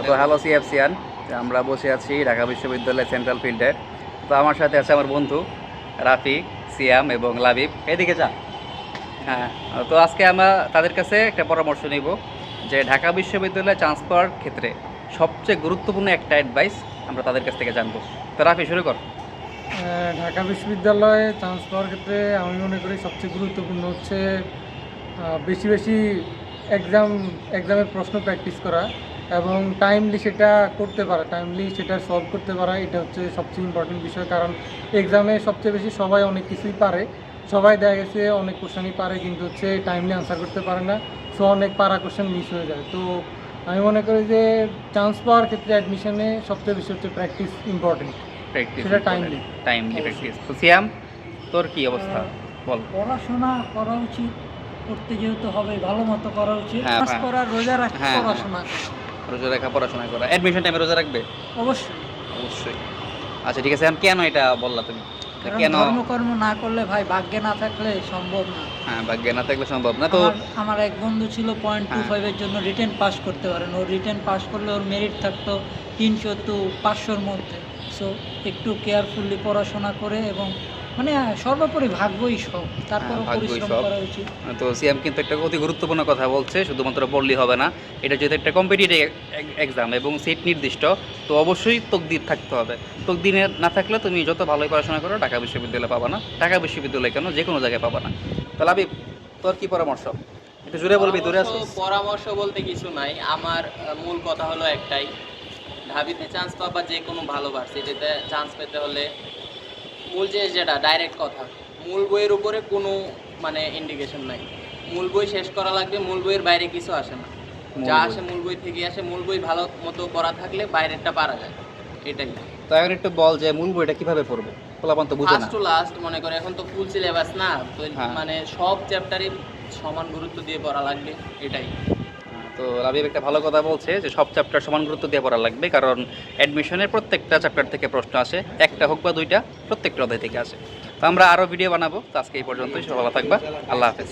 তো হ্যালো সিএফসিয়ান, আমরা বসে আছি ঢাকা বিশ্ববিদ্যালয় সেন্ট্রাল ফিল্ডে। তো আমার সাথে আছে আমার বন্ধু রাফি, সিয়াম এবং লাবিব। এদিকে যা। হ্যাঁ, তো আজকে আমরা তাদের কাছে একটা পরামর্শ নিব যে ঢাকা বিশ্ববিদ্যালয়ে চান্স পাওয়ার ক্ষেত্রে সবচেয়ে গুরুত্বপূর্ণ একটা অ্যাডভাইস আমরা তাদের কাছ থেকে জানবো। তো রাফি, শুরু কর। ঢাকা বিশ্ববিদ্যালয়ে চান্স পাওয়ার ক্ষেত্রে আমি মনে করি সবচেয়ে গুরুত্বপূর্ণ হচ্ছে বেশি বেশি এক্সামের প্রশ্ন প্র্যাকটিস করা এবং টাইমলি সেটা করতে পারা, টাইমলি সেটা সলভ করতে পারা। এটা হচ্ছে সবচেয়ে ইম্পর্টেন্ট বিষয়, কারণ এক্সামে সবচেয়ে বেশি সবাই অনেক কিছুই পারে, সবাই দেখা গেছে অনেক কোশ্চেনই পারে, কিন্তু হচ্ছে টাইমলি আনসার করতে পারে না। সো অনেক পারা কোশ্চেন মিস হয়ে যায়। তো আমি মনে করি যে চান্স পাওয়ার ক্ষেত্রে অ্যাডমিশনে সবচেয়ে বেশি হচ্ছে প্র্যাকটিস ইম্পর্টেন্ট, প্র্যাকটিস, সেটা টাইমলি। Timely practice. তো সিয়াম, তোর কি অবস্থা বল। পড়াশোনা করা উচিত, করতে যেহেতু হবে ভালো মতো করা উচিত। হ্যাঁ, নামাজ হ্যাঁ। পড়া, রোজা রাখা, হ্যাঁ, পড়াশোনা করা। রোজা রাখা, পড়াশোনা করা, অ্যাডমিশন টাইমে রোজা রাখবে অবশ্যই, অবশ্যই। আচ্ছা, ঠিক আছে। এখন কেন এটা বললা তুমি? কারণ কেন? ধর্মকর্ম না করলে ভাই ভাগ্যে না থাকলে সম্ভব না। হ্যাঁ, ভাগ্যে না থাকলে সম্ভব না। তো আমার এক বন্ধু ছিল হ্যাঁ। 0.25 এর জন্য রিটেন পাস করতে পারেন। ও রিটেন পাস করলে ওর মেরিট থাকতো 300 to 500-র মধ্যে। সো একটু কেয়ারফুলি পড়াশোনা করে এবং মানে সর্বোপরি ভাগ্যই সব, তারপরও ভাগ্যই পরিশ্রম সব। করা উচিত। তো সিএম কিন্তু একটা অতি গুরুত্বপূর্ণ কথা বলছে, শুধুমাত্র পড়লেই হবে না। এটা যেহেতু একটা কম্পিটিটিভ এক্সাম এবং সিট নির্দিষ্ট, তো অবশ্যই তকদির থাকতে হবে। তকদির না থাকলে তুমি যত ভালোই পড়াশোনা করো ঢাকা বিশ্ববিদ্যালয়ে পাবা না। ঢাকা বিশ্ববিদ্যালয় কেন, যে কোনো জায়গায় পাবা না। তো লাবিব, তোর কি পরামর্শ? একটু জোরে বলবি, দূরে আসো। পরামর্শ বলতে কিছু নাই। আমার মূল কথা হলো একটাই, ঢাবিতে চান্স পাবা, যে কোনো ভালো ভার্সিটিতে চান্স পেতে হলে মূল জিনিস যেটা ডাইরেক্ট কথা, মূল বইয়ের উপরে কোনো মানে ইন্ডিকেশন নাই। মূল বই শেষ করা লাগবে, মূল বইয়ের বাইরে কিছু আসে না। যা আসে মূল বই থেকে আসে। মূল বই ভালো মতো পড়া থাকলে বাইরেরটা পারা যায়, এটাই। তো এখন একটু বল যে মূল বইটা কিভাবে পড়বে, পোলাপান তো বুঝে না। ফার্স্ট টু লাস্ট মনে করে, এখন তো ফুল সিলেবাস না, তো হ্যাঁ। মানে সব চ্যাপ্টারই সমান গুরুত্ব দিয়ে পড়া লাগবে, এটাই। তো রাবিব একটা ভালো কথা বলছে যে সব চ্যাপ্টার সমান গুরুত্ব দিয়ে পড়া লাগবে, কারণ অ্যাডমিশনের প্রত্যেকটা চ্যাপ্টার থেকে প্রশ্ন আসে, একটা হোক বা দুইটা, প্রত্যেকটা অধ্যায় থেকে আসে। তো আমরা আরও ভিডিও বানাবো। তো আজকে এই পর্যন্তই, সব ভালো থাকবা। আল্লাহ হাফেজ।